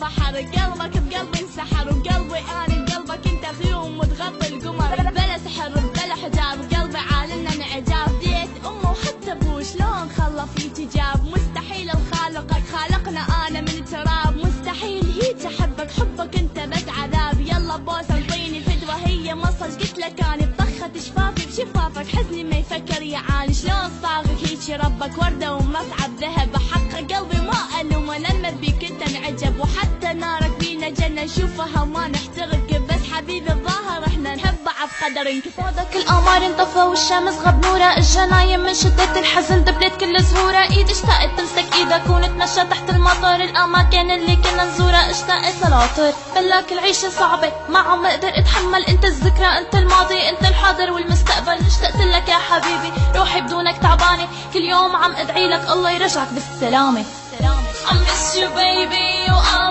بحر، قلبك بقلبي انسحر، وقلبي انا بقلبك انت غيوم وتغطي القمر. بلا سحر بلا حجاب، قلبي عالمنا انعجاب، ديت امه وحتى ابوه شلون خلى في تجاب. مستحيل الخالق خالقنا انا من تراب، مستحيل هي تحبك حبك انت بس عذاب. يلا بوسه انطيني فدوه هي مصج، قلت لك انا بطخت شفافي بشفافك، حزني ما يفكر يعاني. شلون صاغك هيجي ربك ورده ومصعب ذهب، حق قلبي ما الوم لما بيك انت انعجب. وحتى نارك فينا جنه نشوفها وما نحترق، بس حبيبي الظاهر احنا نحب بعض قدر انكفاضك. القمر انطفى والشمس غب نوره، الجناين من شدة الحزن دبلت كل زهوره. ايدي اشتقت تمسك ايدك ونتمشى تحت المطر، الاماكن اللي كنا نزورها اشتقت للعطر. بلاك العيشه صعبه ما عم اقدر اتحمل، انت الذكرى انت الماضي انت الحاضر والمستقبل. اشتقت لك يا حبيبي روحي بدونك تعبانه، كل يوم عم ادعي لك الله يرجعك بالسلامه. I miss you baby you are